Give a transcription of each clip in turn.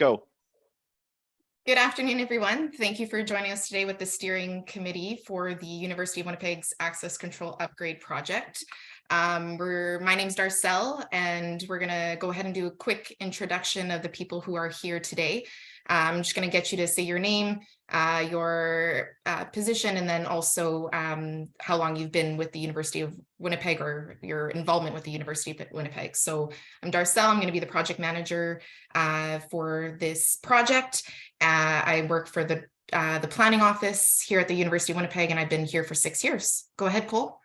go. Good afternoon, everyone. Thank you for joining us today with the steering committee for the University of Winnipeg's Access Control Upgrade Project. My name's Darcel, and we're going to go ahead and do a quick introduction of the people who are here today. I'm just going to get you to say your name, your position, and then also how long you've been with the University of Winnipeg or your involvement with the University of Winnipeg. So I'm Darcel. I'm going to be the project manager for this project. I work for the planning office here at the University of Winnipeg, and I've been here for 6 years. Go ahead, Cole.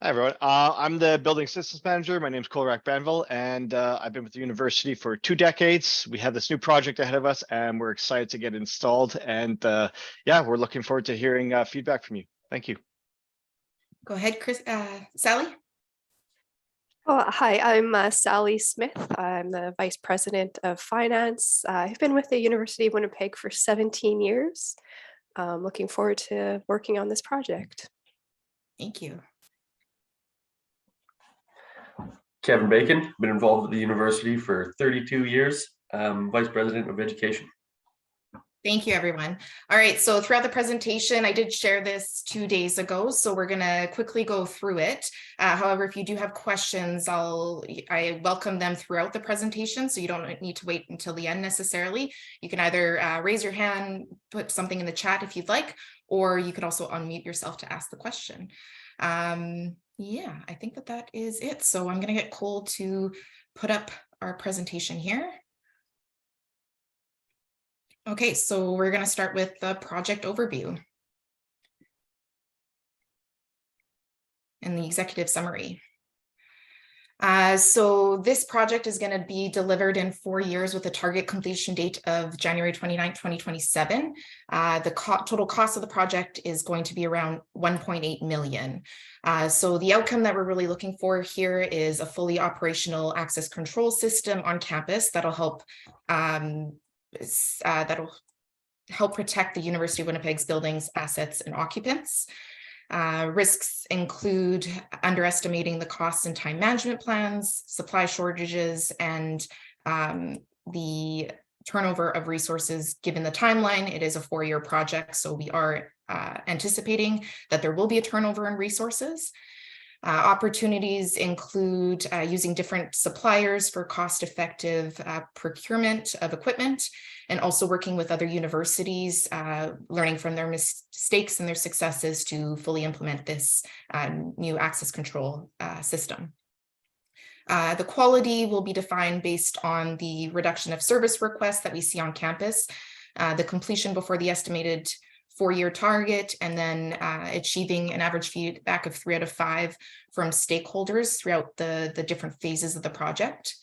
Hi, everyone. I'm the building systems manager. My name's Cole Rack-Banville, and I've been with the university for 2 decades. We have this new project ahead of us, and we're excited to get installed. And yeah, we're looking forward to hearing feedback from you. Thank you. Go ahead, Sally. Oh, hi, I'm Sally Smith. I'm the Vice President of Finance. I've been with the University of Winnipeg for 17 years. Looking forward to working on this project. Thank you. Kevin Bacon, been involved with the university for 32 years, Vice President of Education. Thank you, everyone. All right, so throughout the presentation, I did share this 2 days ago, so we're gonna quickly go through it. However, if you do have questions, I welcome them throughout the presentation, so you don't need to wait until the end necessarily. You can either raise your hand, put something in the chat if you'd like, or you could also unmute yourself to ask the question. Yeah, I think that is it. So I'm gonna get Cole to put up our presentation here. Okay, so we're going to start with the project overview and the executive summary. So this project is going to be delivered in 4 years with a target completion date of January 29th, 2027. The total cost of the project is going to be around 1.8 million. So the outcome that we're really looking for here is a fully operational access control system on campus that'll help protect the University of Winnipeg's buildings, assets, and occupants. Risks include underestimating the cost and time management plans, supply shortages, and the turnover of resources given the timeline. It is a 4-year project, so we are anticipating that there will be a turnover in resources. Opportunities include using different suppliers for cost-effective procurement of equipment, and also working with other universities, learning from their mistakes and their successes to fully implement this new access control system. The quality will be defined based on the reduction of service requests that we see on campus, the completion before the estimated 4-year target, and then achieving an average feedback of 3 out of 5 from stakeholders throughout the different phases of the project.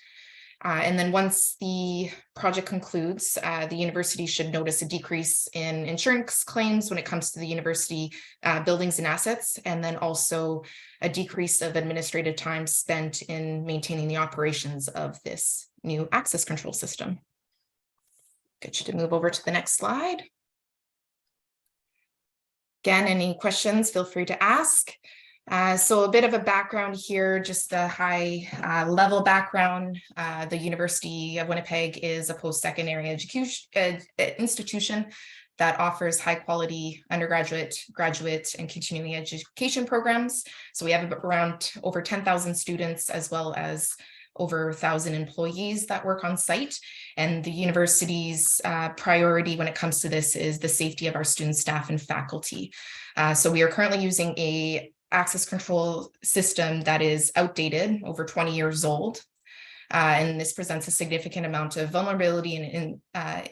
And then once the project concludes, the university should notice a decrease in insurance claims when it comes to the university buildings and assets, and then also a decrease of administrative time spent in maintaining the operations of this new access control system. Get you to move over to the next slide. Again, any questions, feel free to ask. So a bit of a background here, just the high level background. The University of Winnipeg is a post-secondary education institution that offers high quality undergraduate, graduate, and continuing education programs. So we have around over 10,000 students, as well as over 1,000 employees that work on site. And the university's priority when it comes to this is the safety of our students, staff, and faculty. So we are currently using a access control system that is outdated, over 20 years old. And this presents a significant amount of vulnerability and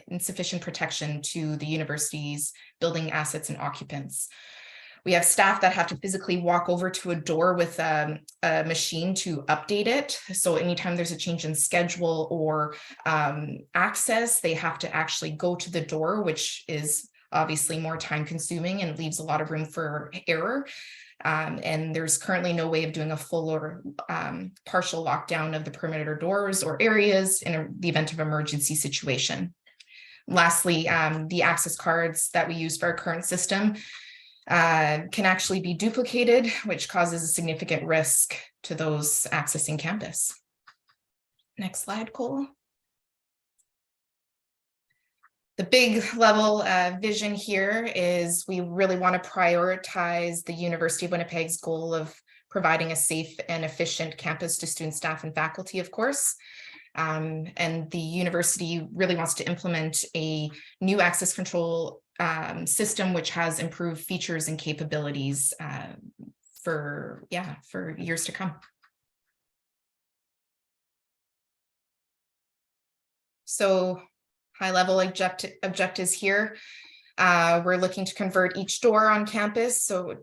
insufficient protection to the university's building assets and occupants. We have staff that have to physically walk over to a door with a machine to update it. So anytime there's a change in schedule or access, they have to actually go to the door, which is obviously more time consuming and leaves a lot of room for error. And there's currently no way of doing a full or partial lockdown of the perimeter doors or areas in the event of emergency situation. Lastly, the access cards that we use for our current system can actually be duplicated, which causes a significant risk to those accessing campus. Next slide, Cole. The big level vision here is we really want to prioritize the University of Winnipeg's goal of providing a safe and efficient campus to students, staff, and faculty, of course. And the university really wants to implement a new access control system, which has improved features and capabilities for years to come. So high level objectives here. We're looking to convert each door on campus. So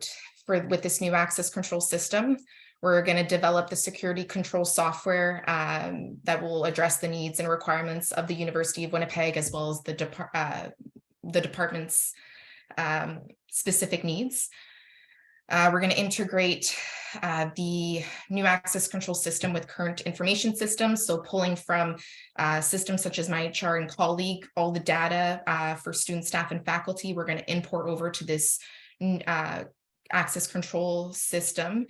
with this new access control system, we're going to develop the security control software that will address the needs and requirements of the University of Winnipeg, as well as the department's specific needs. We're going to integrate the new access control system with current information systems. So pulling from systems such as MyHR and Colleague, all the data for students, staff, and faculty, we're going to import over to this access control system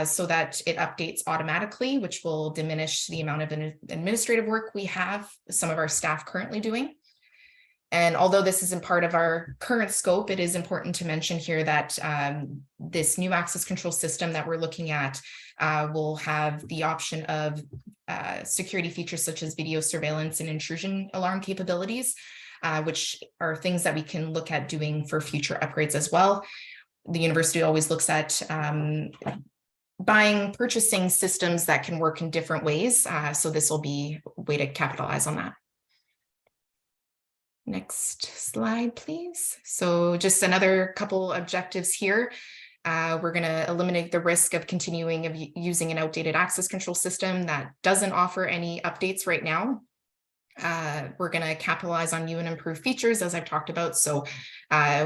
so that it updates automatically, which will diminish the amount of administrative work we have some of our staff currently doing. And although this isn't part of our current scope, it is important to mention here that this new access control system that we're looking at will have the option of security features such as video surveillance and intrusion alarm capabilities, which are things that we can look at doing for future upgrades as well. The university always looks at purchasing systems that can work in different ways. So this will be a way to capitalize on that. Next slide, please. So just another couple objectives here. We're going to eliminate the risk of continuing of using an outdated access control system that doesn't offer any updates right now. We're going to capitalize on new and improved features, as I've talked about. So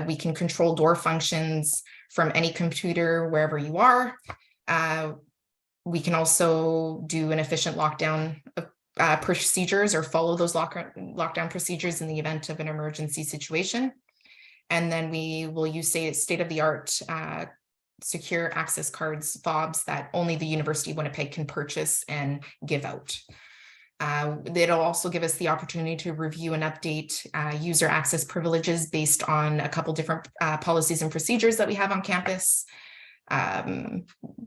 we can control door functions from any computer wherever you are. We can also do an efficient lockdown procedures or follow those lockdown procedures in the event of an emergency situation. And then we will use state-of-the-art secure access cards, fobs, that only the University of Winnipeg can purchase and give out. It'll also give us the opportunity to review and update user access privileges based on a couple different policies and procedures that we have on campus,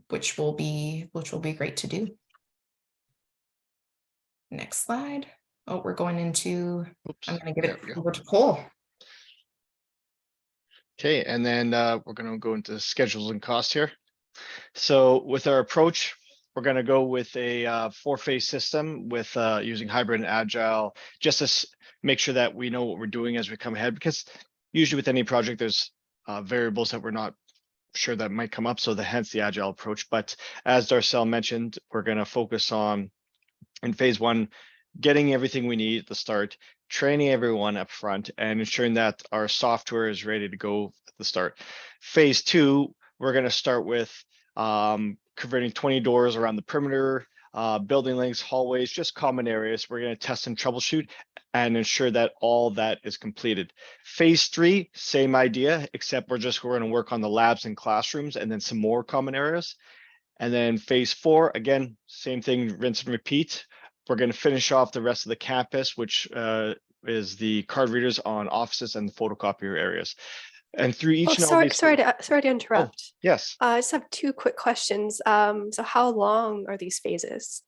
which will be great to do. Next slide. Oh, we're going into, I'm going to give it over to Cole. Okay, and then we're going to go into schedules and costs here. So with our approach, we're going to go with a 4-phase system with using hybrid and agile, just to make sure that we know what we're doing as we come ahead, because usually with any project, there's variables that we're not sure that might come up. So hence the agile approach. But as Darcel mentioned, we're going to focus on, in phase 1, getting everything we need at the start, training everyone up front, and ensuring that our software is ready to go at the start. Phase 2, we're going to start with converting 20 doors around the perimeter, building links, hallways, just common areas. We're going to test and troubleshoot and ensure that all that is completed. Phase 3, same idea, except we're going to work on the labs and classrooms and then some more common areas. And then phase 4, again, same thing, rinse and repeat. We're going to finish off the rest of the campus, which is the card readers on offices and the photocopier areas. And through each and all these. Sorry to interrupt. Oh, yes. I just have 2 quick questions. So how long are these phases?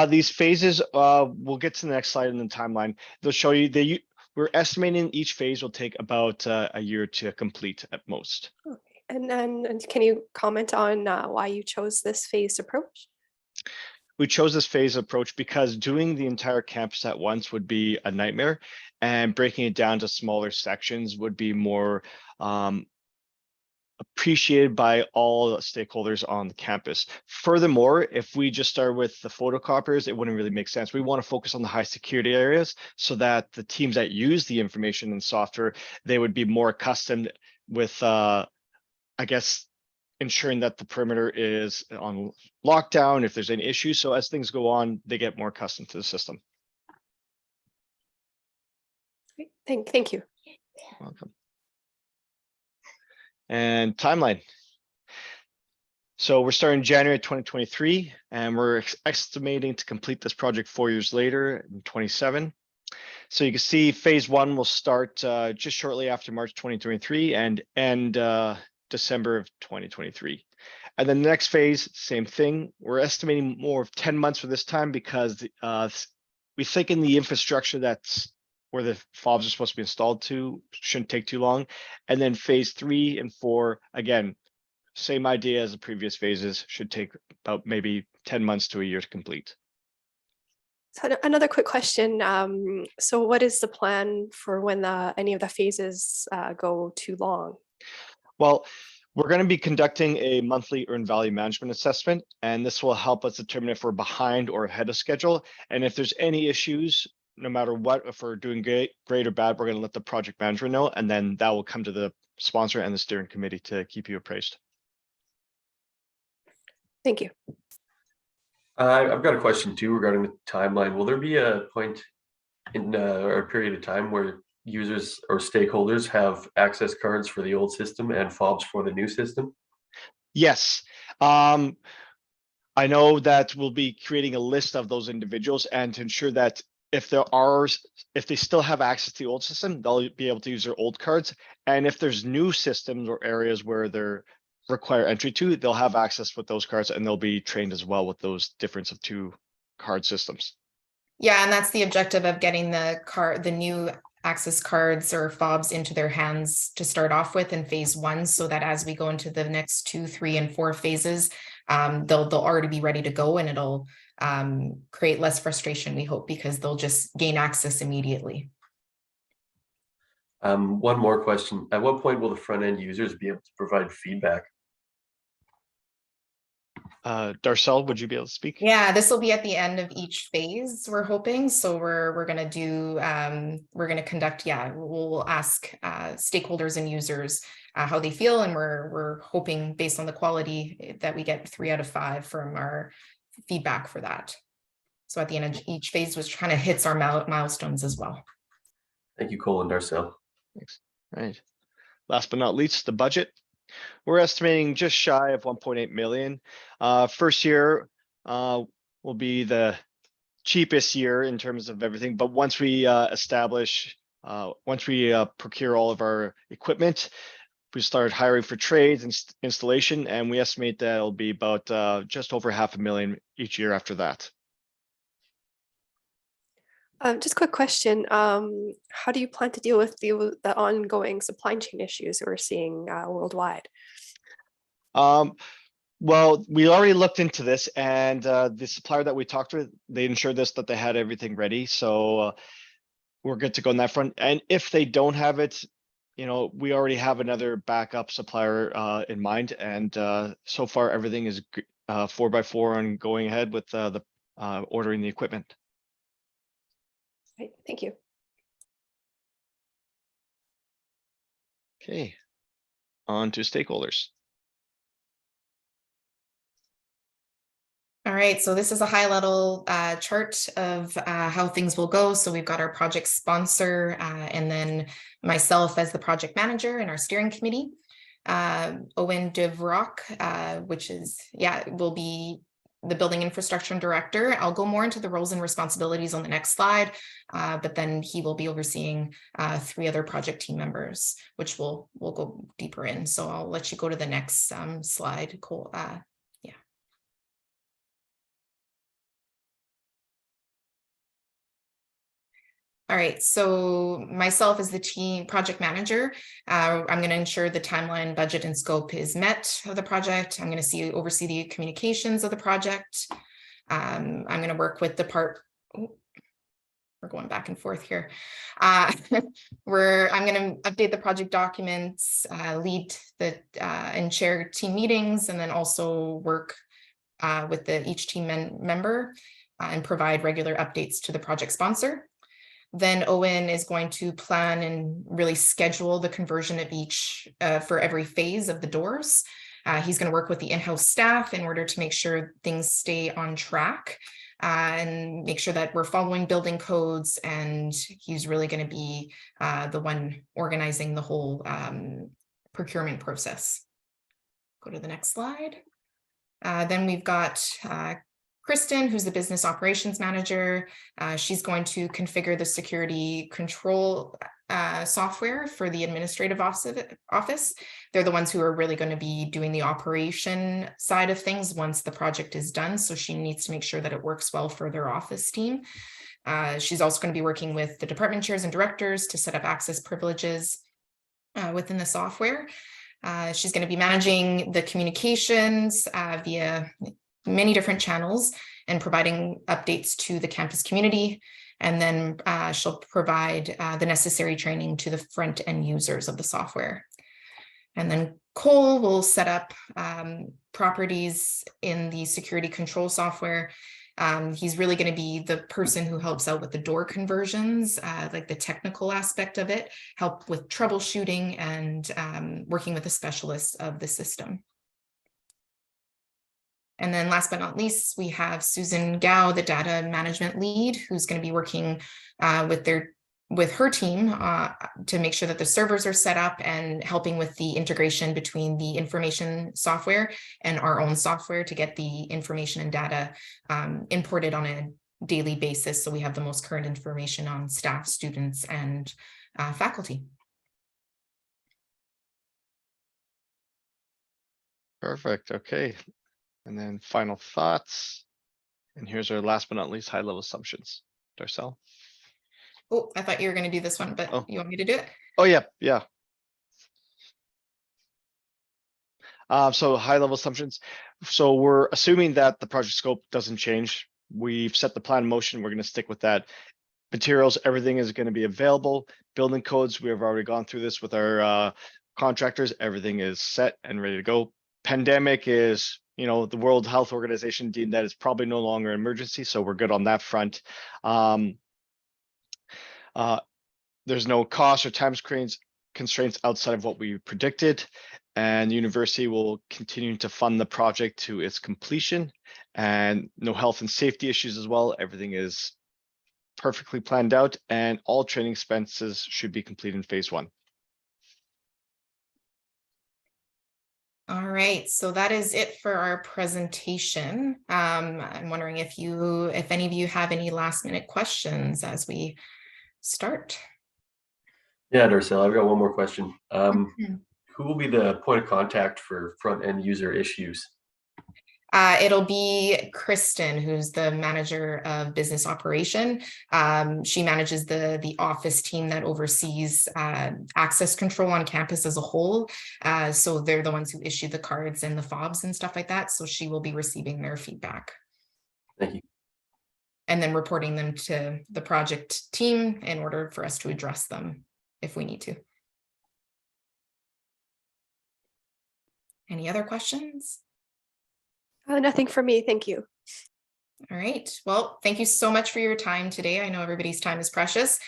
These phases, we'll get to the next slide in the timeline. They'll show you, we're estimating each phase will take about a year to complete at most. Okay. And can you comment on why you chose this phased approach? We chose this phase approach because doing the entire campus at once would be a nightmare, and breaking it down to smaller sections would be more appreciated by all the stakeholders on the campus. Furthermore, if we just start with the photocopiers, it wouldn't really make sense. We want to focus on the high security areas so that the teams that use the information and software, they would be more accustomed with, I guess, ensuring that the perimeter is on lockdown if there's any issues. So as things go on, they get more accustomed to the system. Thank you. Welcome. And timeline. So we're starting January 2023, and we're estimating to complete this project 4 years later in 27. So you can see phase one will start just shortly after March 2023 and end December of 2023. And then the next phase, same thing. We're estimating more of 10 months for this time because we think in the infrastructure that's where the fobs are supposed to be installed to shouldn't take too long. And then phase 3 and 4, again, same idea as the previous phases, should take about maybe 10 months to a year to complete. So another quick question. So what is the plan for when any of the phases go too long? Well, we're going to be conducting a monthly earned value management assessment, and this will help us determine if we're behind or ahead of schedule. And if there's any issues, no matter what, if we're doing great or bad, we're going to let the project manager know, and then that will come to the sponsor and the steering committee to keep you appraised. Thank you. I've got a question too regarding the timeline. Will there be a point in or a period of time where users or stakeholders have access cards for the old system and fobs for the new system? Yes. I know that we'll be creating a list of those individuals, and to ensure that if they still have access to the old system, they'll be able to use their old cards. And if there's new systems or areas where they're require entry to, they'll have access with those cards, and they'll be trained as well with those difference of two card systems. Yeah, and that's the objective of getting the new access cards or fobs into their hands to start off with in phase 1, so that as we go into the next 2, 3, and 4 phases, they'll already be ready to go, and it'll create less frustration, we hope, because they'll just gain access immediately. One more question. At what point will the front end users be able to provide feedback? Darcel, would you be able to speak? Yeah, this will be at the end of each phase, we're hoping. So we're going to do, we're going to conduct, we'll ask stakeholders and users how they feel. And we're hoping, based on the quality, that we get 3 out of 5 from our feedback for that. So at the end of each phase, which kind of hits our milestones as well. Thank you, Cole and Darcel. Thanks. All right. Last but not least, the budget. We're estimating just shy of 1.8 million. First year will be the cheapest year in terms of everything, but once we procure all of our equipment, we start hiring for trades and installation, and we estimate that it'll be about just over $500,000 each year after that. Just a quick question. How do you plan to deal with the ongoing supply chain issues we're seeing worldwide? Well, we already looked into this, and the supplier that we talked with, they ensured us that they had everything ready. So we're good to go on that front. And if they don't have it, we already have another backup supplier in mind. And so far, everything is 4x4 on going ahead with the ordering the equipment. Right, thank you. Okay, on to stakeholders. All right, so this is a high-level chart of how things will go. So we've got our project sponsor and then myself as the project manager and our steering committee. Owen de Vrock, which is, will be the building infrastructure director. I'll go more into the roles and responsibilities on the next slide, but then he will be overseeing 3 other project team members, which we'll go deeper in. So I'll let you go to the next slide, Cole. All right, so myself as the team project manager, I'm going to ensure the timeline, budget, and scope is met of the project. I'm going to oversee the communications of the project. I'm going to work with we're going back and forth here. I'm going to update the project documents, lead and chair team meetings, and then also work with each team member and provide regular updates to the project sponsor. Then Owen is going to plan and really schedule the conversion of for every phase of the doors. He's going to work with the in-house staff in order to make sure things stay on track and make sure that we're following building codes. And he's really going to be the one organizing the whole procurement process. Go to the next slide. Then we've got Kristen, who's the business operations manager. She's going to configure the security control software for the administrative office. They're the ones who are really going to be doing the operation side of things once the project is done. So she needs to make sure that it works well for their office team. She's also going to be working with the department chairs and directors to set up access privileges within the software. She's going to be managing the communications via many different channels and providing updates to the campus community. And then she'll provide the necessary training to the front end users of the software. And then Cole will set up properties in the security control software. He's really going to be the person who helps out with the door conversions, like the technical aspect of it, help with troubleshooting and working with the specialists of the system. And then last but not least, we have Susan Gao, the data management lead, who's going to be working with her team to make sure that the servers are set up and helping with the integration between the information software and our own software to get the information and data imported on a daily basis. So we have the most current information on staff, students, and faculty. Perfect. Okay. And then final thoughts. And here's our last but not least high level assumptions. Darcel. Oh, I thought you were going to do this one, but you want me to do it? Oh, yeah. Yeah. So high level assumptions. So we're assuming that the project scope doesn't change. We've set the plan in motion. We're going to stick with that. Materials, everything is going to be available. Building codes, we have already gone through this with our contractors. Everything is set and ready to go. Pandemic is, you know, the World Health Organization deemed that it's probably no longer an emergency. So we're good on that front. There's no cost or time constraints outside of what we predicted, and the university will continue to fund the project to its completion, and no health and safety issues as well. Everything is perfectly planned out, and all training expenses should be completed in phase 1. All right, so that is it for our presentation. I'm wondering if any of you have any last minute questions as we start. Yeah, Darcel, I've got one more question. Who will be the point of contact for front end user issues? It'll be Kristen, who's the manager of business operation. She manages the office team that oversees access control on campus as a whole. So they're the ones who issue the cards and the fobs and stuff like that. So she will be receiving their feedback. Thank you. And then reporting them to the project team in order for us to address them if we need to. Any other questions? Nothing for me, thank you. All right, well, thank you so much for your time today. I know everybody's time is precious.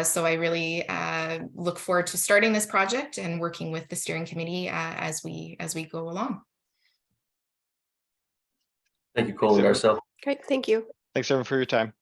So I really look forward to starting this project and working with the steering committee as we go along. Thank you, Cole and Darcel. Great, thank you. Thanks everyone for your time.